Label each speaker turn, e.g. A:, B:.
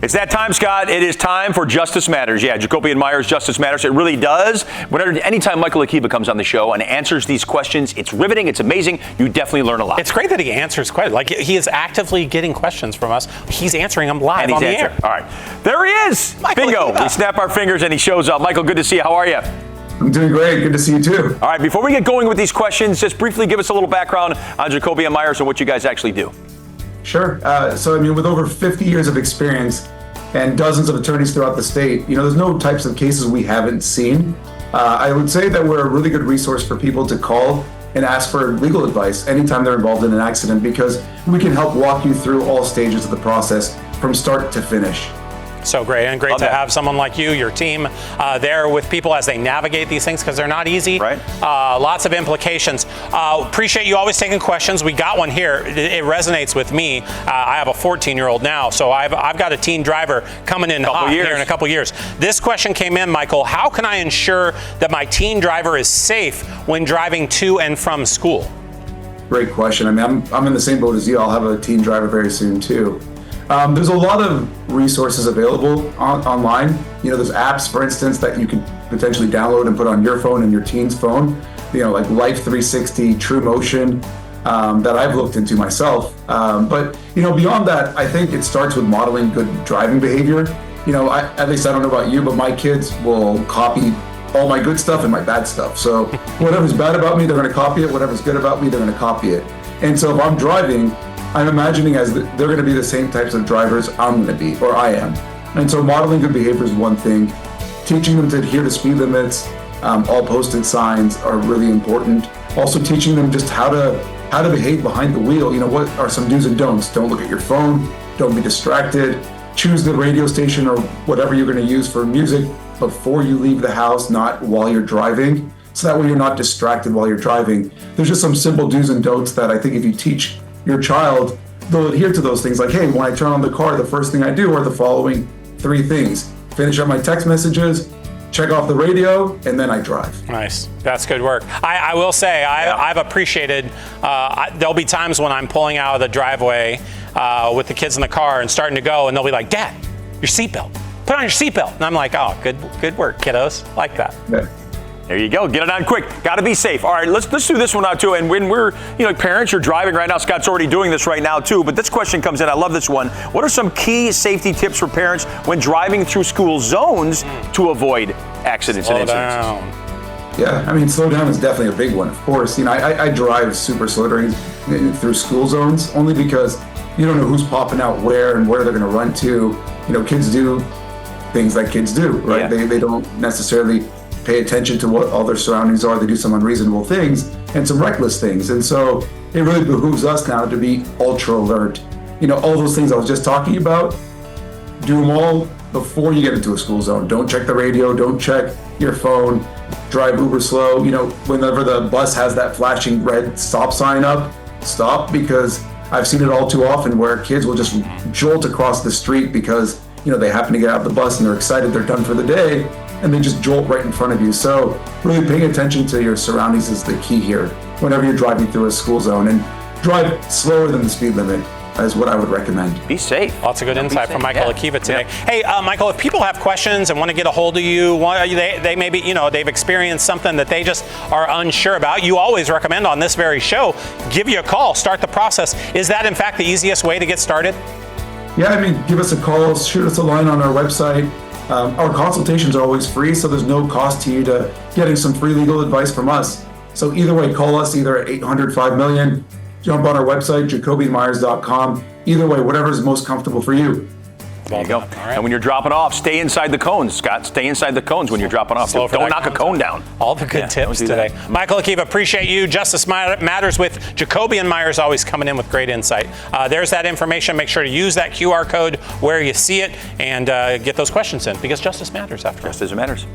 A: It's that time, Scott. It is time for Justice Matters. Yeah, Jacoby Meyers, Justice Matters. It really does. Anytime Michael Akiva comes on the show and answers these questions, it's riveting. It's amazing. You definitely learn a lot.
B: It's great that he answers questions. Like, he is actively getting questions from us. He's answering them live on the air.
A: All right. There he is.
B: Michael
A: Bingo.
B: Akiva.
A: We snap our fingers and he shows up. Michael, good to see you. How are you?
C: I'm doing great. Good to see you, too.
A: All right. Before we get going with these questions, just briefly give us a little background on Jacoby Meyers and what you guys actually do.
C: Sure. With over 50 years of experience and dozens of attorneys throughout the state, there's no types of cases we haven't seen. I would say that we're a really good resource for people to call and ask for legal advice anytime they're involved in an accident, because we can help walk you through all stages of the process from start to finish.
B: So great, and great to have someone like you, your team, there with people as they navigate these things, because they're not easy.
A: Right.
B: Lots of implications. Appreciate you always taking questions. We got one here. It resonates with me. I have a 14-year-old now, so I've got a teen driver coming in hot here in a couple years. This question came in, Michael. How can I ensure that my teen driver is safe when driving to and from school?
C: Great question. I'm in the same boat as you. I'll have a teen driver very soon, too. There's a lot of resources available online. There's apps, for instance, that you can potentially download and put on your phone and your teen's phone, like Life 360, True Motion, that I've looked into myself. But beyond that, I think it starts with modeling good driving behavior. At least I don't know about you, but my kids will copy all my good stuff and my bad stuff. So whatever's bad about me, they're going to copy it. Whatever's good about me, they're going to copy it. And so if I'm driving, I'm imagining they're going to be the same types of drivers I'm going to be, or I am. And so modeling good behavior is one thing. Teaching them to adhere to speed limits, all posted signs are really important. Also teaching them just how to behave behind the wheel. What are some do's and don'ts? Don't look at your phone. Don't be distracted. Choose the radio station or whatever you're going to use for music before you leave the house, not while you're driving. So that way you're not distracted while you're driving. There's just some simple do's and don'ts that I think if you teach your child, they'll adhere to those things. Like, hey, when I turn on the car, the first thing I do are the following 3 things. Finish up my text messages, check off the radio, and then I drive.
B: Nice. That's good work. I will say, I've appreciated, there'll be times when I'm pulling out of the driveway with the kids in the car and starting to go, and they'll be like, Dad, your seatbelt. Put on your seatbelt. And I'm like, oh, good work, kiddos. Like that.
C: Yeah.
A: There you go. Get it on quick. Got to be safe. All right, let's do this one out too. And when we're, parents, you're driving right now. Scott's already doing this right now too. But this question comes in. I love this one. What are some key safety tips for parents when driving through school zones to avoid accidents and incidents?
C: Yeah, slow down is definitely a big one. Of course, I drive super slow through school zones only because you don't know who's popping out where and where they're going to run to. Kids do things that kids do, right?
A: Yeah.
C: They don't necessarily pay attention to what all their surroundings are. They do some unreasonable things and some reckless things. And so it really behooves us now to be ultra alert. All those things I was just talking about, do them all before you get into a school zone. Don't check the radio, don't check your phone, drive uber slow. Whenever the bus has that flashing red stop sign up, stop, because I've seen it all too often where kids will just jolt across the street because they happen to get out of the bus and they're excited they're done for the day, and they just jolt right in front of you. So really paying attention to your surroundings is the key here whenever you're driving through a school zone, and drive slower than the speed limit is what I would recommend.
A: Be safe.
B: Lots of good insight from Michael Akiva today. Hey, Michael, if people have questions and want to get a hold of you, they maybe, they've experienced something that they just are unsure about, you always recommend on this very show, give you a call, start the process. Is that in fact the easiest way to get started?
C: Yeah, give us a call, shoot us a line on our website. Our consultations are always free, so there's no cost to you to getting some free legal advice from us. So either way, call us either at 800-5-million, jump on our website, jacobymeyers.com. Either way, whatever is most comfortable for you.
A: There you go. Right. And when you're dropping off, stay inside the cones, Scott. Stay inside the cones when you're dropping off. Don't knock a cone down.
B: All the good tips today. Michael Akiva, appreciate you. Justice Matters with Jacoby Meyers always coming in with great insight. There's that information. Make sure to use that QR code where you see it and get those questions in, because justice matters after all.
A: Justice matters.